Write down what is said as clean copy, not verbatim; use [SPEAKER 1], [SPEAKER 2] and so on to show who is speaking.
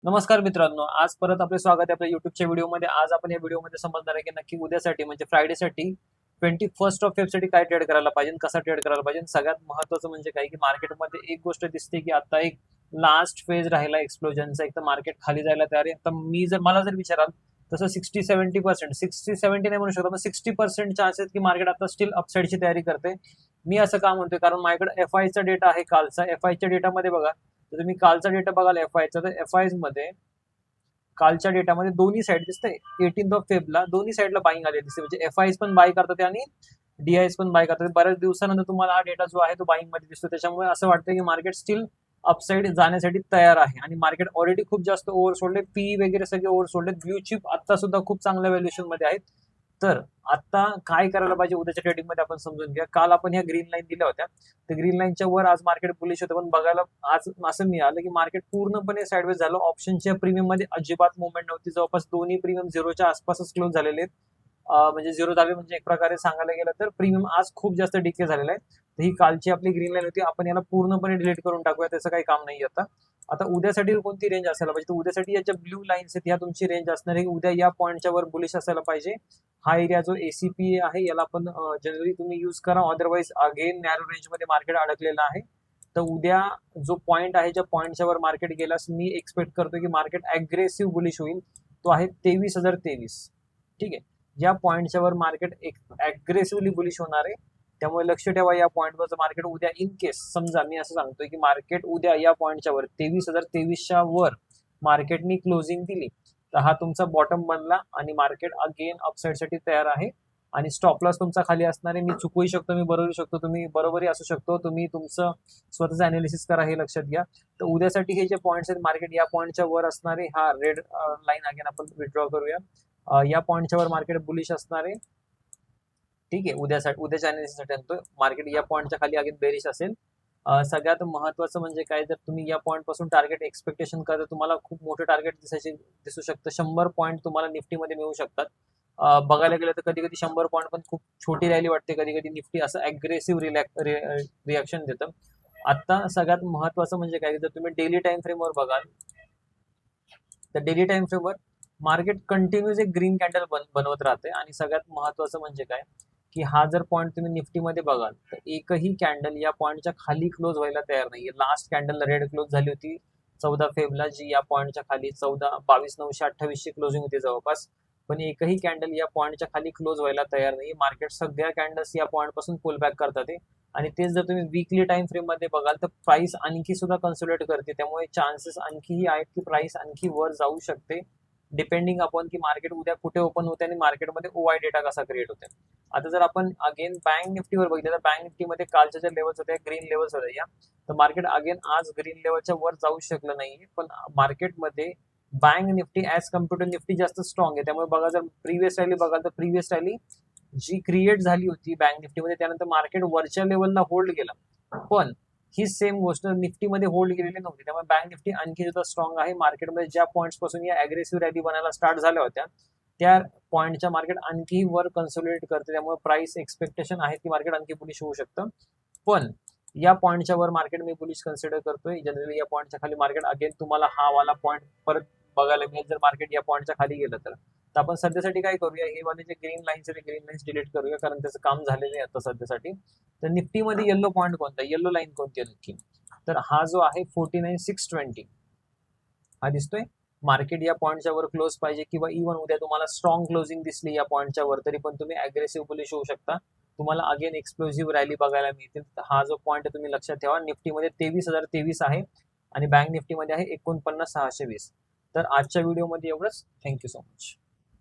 [SPEAKER 1] नमस्कार मित्रांनो, आज परत आपले स्वागत आहे आपल्या युट्यूबच्या व्हिडिओमध्ये. आज आपण या व्हिडिओमध्ये समजणार आहे की नक्की उद्यासाठी म्हणजे फ्रायडेसाठी 21 ऑफ फेब्रुवारीसाठी काय ट्रेड करायला पाहिजे, कसा ट्रेड करायला पाहिजे. सगळ्यात महत्त्वाचं म्हणजे काय की मार्केटमध्ये एक गोष्ट दिसते की आता एक लास्ट फेज राहिला एक्सप्लोजनचा. एक तर मार्केट खाली जायला तयार आहे. तर मला जर विचाराल तसं 60-70%, 60-70 नाही म्हणू शकत, पण 60% चान्स आहेत की मार्केट आता स्टील अपसाईडची तयारी करते. मी असं का म्हणतोय, कारण माझ्याकडे FI चा डेटा आहे कालचा. FI च्या डेटामध्ये बघा, तर तुम्ही कालचा डेटा बघाल FI चा, तर FI मध्ये कालच्या डेटामध्ये दोन्ही साईड दिसते. 18 ऑफ फेबला दोन्ही साईडला बाईंग आले दिसते, म्हणजे FIs पण बाय करतात आणि DIs पण बाय करतात. बऱ्याच दिवसानंतर तुम्हाला हा डेटा जो आहे तो बाईंग मध्ये दिसतो. त्याच्यामुळे असं वाटतं की मार्केट स्टील अपसाईड जाण्यासाठी तयार आहे आणि मार्केट ऑलरेडी खूप जास्त ओव्हरसोल्ड. पी वगैरे सगळे ओव्हरसोल्ड. ब्ल्यू चिप आता सुद्धा खूप चांगल्या व्हॅल्युएशन मध्ये आहेत. तर आता काय करायला पाहिजे उद्याच्या ट्रेडिंग मध्ये आपण समजून घ्या. काल आपण ह्या ग्रीन लाईन दिल्या होत्या, तर ग्रीन लाईनच्या वर आज मार्केट बुलिश होतं, पण बघायला आज असं मिळालं की मार्केट पूर्णपणे साइडवेज झालं. ऑप्शनच्या प्रीमियम मध्ये अजिबात मुवमेंट नव्हती. जवळपास दोन्ही प्रीमियम झिरोच्या आसपासच क्लोज झालेले आहेत. म्हणजे झिरो झाले म्हणजे एक प्रकारे सांगायला गेलं तर प्रीमियम आज खूप जास्त डिके झालेला आहे. तर ही कालची आपली ग्रीन लाईन होती, आपण याला पूर्णपणे डिलीट करून टाकूया, त्याचं काही काम नाही आता. आता उद्यासाठी कोणती रेंज असायला पाहिजे, तर उद्यासाठी याच्या ब्ल्यू लाईन्स आहेत, ह्या तुमची रेंज असणार आहे. उद्या या पॉईंटच्या वर बुलिश असायला पाहिजे. हा एरिया जो ACP आहे याला आपण जनरली तुम्ही यूज करा, अदरवाईज अगेन नॅरो रेंज मध्ये मार्केट अडकलेलं आहे. तर उद्या जो पॉईंट आहे, ज्या पॉईंटच्या वर मार्केट गेलास मी एक्सपेक्ट करतो की मार्केट अग्रेसिव्ह बुलिश होईल. तो आहे 23,023. ठीक आहे, या पॉईंटच्या वर मार्केट एक अग्रेसिव्हली बुलिश होणार आहे. त्यामुळे लक्ष ठेवा या पॉईंटवरचं मार्केट उद्या इन केस समजा मी असं सांगतोय की मार्केट उद्या या पॉईंटच्या वर 23,023च्या वर मार्केटनी क्लोजिंग दिली, तर हा तुमचा बॉटम बनला आणि मार्केट अगेन अपसाइड साठी तयार आहे. आणि स्टॉप लॉस तुमचा खाली असणार आहे. मी चुकवू शकतो, मी बरोबर शकतो, तुम्ही बरोबरही असू शकतो. तुम्ही तुमचं स्वतःचं अनालिसिस करा, हे लक्षात घ्या. तर उद्यासाठी हे जे पॉईंट्स आहेत मार्केट या पॉईंटच्या वर असणारे, हा रेड लाईन अगेन आपण विथड्रॉ करूया. या पॉईंटच्या वर मार्केट बुलिश असणार आहे. ठीक आहे, उद्याच्या अनालिसिससाठी आणतोय. मार्केट या पॉईंटच्या खाली अगेन बेरिश असेल. सगळ्यात महत्वाचं म्हणजे काय, जर तुम्ही या पॉईंट पासून टार्गेट एक्सपेक्टेशन करता, तुम्हाला खूप मोठे टार्गेट दिसू शकतं. 100 पॉईंट तुम्हाला निफ्टीमध्ये मिळू शकतात. बघायला गेलं तर कधी कधी 100 पॉईंट पण खूप छोटी रॅली वाटते, कधी कधी निफ्टी असं अग्रेसिव्ह रिॲक्शन देतं. आता सगळ्यात महत्वाचं म्हणजे काय, जर तुम्ही डेली टाइम फ्रेमवर बघाल, तर डेली टाइम फ्रेमवर मार्केट कंटिन्यूस एक ग्रीन कॅन्डल बनवत राहते. आणि सगळ्यात महत्वाचं म्हणजे काय की हा जर पॉईंट तुम्ही निफ्टीमध्ये बघाल, तर एकही कॅन्डल या पॉईंटच्या खाली क्लोज व्हायला तयार नाहीये. लास्ट कॅन्डल रेड क्लोज झाली होती 14 फेब्रुवारीला, जी या पॉईंटच्या खाली 22,928ची क्लोजिंग होती जवळपास. पण एकही कॅन्डल या पॉईंटच्या खाली क्लोज व्हायला तयार नाही. मार्केट सगळ्या कॅन्डल्स या पॉईंट पासून पुल बॅक करतात. आणि तेच जर तुम्ही वीकली टाइम फ्रेम मध्ये बघाल, तर प्राइस आणखी सुद्धा कन्सोलिडेट करते. त्यामुळे चान्सेस आणखीही आहेत की प्राइस आणखी वर जाऊ शकते, डिपेंडिंग अपॉन की मार्केट उद्या कुठे ओपन होते आणि मार्केटमध्ये OI डेटा कसा क्रिएट होते. आता जर आपण अगेन बँक निफ्टीवर बघितलं, तर बँक निफ्टीमध्ये कालच्या ज्या लेवल्स होत्या, ग्रीन लेवल्स होत्या या, तर मार्केट अगेन आज ग्रीन लेवलच्या वर जाऊ शकलं नाहीये. पण मार्केटमध्ये bank Nifty as compare to Nifty जास्त स्ट्रॉंग आहे. त्यामुळे बघा, जर प्रिव्हियस रॅली बघाल, तर प्रिव्हियस रॅली जी क्रिएट झाली होती बँक निफ्टीमध्ये, त्यानंतर मार्केट वरच्या लेवलला होल्ड केला. पण ही सेम गोष्ट निफ्टीमध्ये होल्ड केलेली नव्हती. त्यामुळे बँक निफ्टी आणखी सुद्धा स्ट्रॉंग आहे. मार्केटमध्ये ज्या पॉईंट्स पासून या अग्रेसिव्ह रॅली बनायला स्टार्ट झाल्या होत्या, त्या पॉईंटच्या मार्केट आणखी वर कन्सोलिडेट करते. त्यामुळे प्राइस एक्सपेक्टेशन आहे की मार्केट आणखी बुलिश होऊ शकतं. पण या पॉईंटच्या वर मार्केट मी बुलिश कन्सिडर करतोय. जनरली या पॉईंटच्या खाली मार्केट अगेन तुम्हाला हा वाला पॉईंट परत बघायला मिळेल, जर मार्केट या पॉईंटच्या खाली गेलं तर. आपण सध्यासाठी काय करूया, हे वाले जे ग्रीन लाईन्स आहे, ग्रीन लाईन्स डिलीट करूया, कारण त्याचं काम झालेलं आहे आता सध्यासाठी. तर निफ्टीमध्ये येल्लो पॉईंट कोणता, येल्लो लाईन कोणती आहे नक्की, तर हा जो आहे 49,620 हा दिसतोय. मार्केट या पॉईंटच्या वर क्लोज पाहिजे, किंवा इव्हन उद्या तुम्हाला स्ट्रॉंग क्लोजिंग दिसली या पॉईंटच्या वर, तरी पण तुम्ही अग्रेसिव्ह बुलिश होऊ शकता. तुम्हाला अगेन एक्सप्लोसिव्ह रॅली बघायला मिळतील. हा जो पॉईंट आहे तुम्ही लक्षात ठेवा. निफ्टीमध्ये 23,023 आहे आणि बँक निफ्टीमध्ये आहे 49,620. तर आजच्या व्हिडिओमध्ये एवढंच. Thank you so much.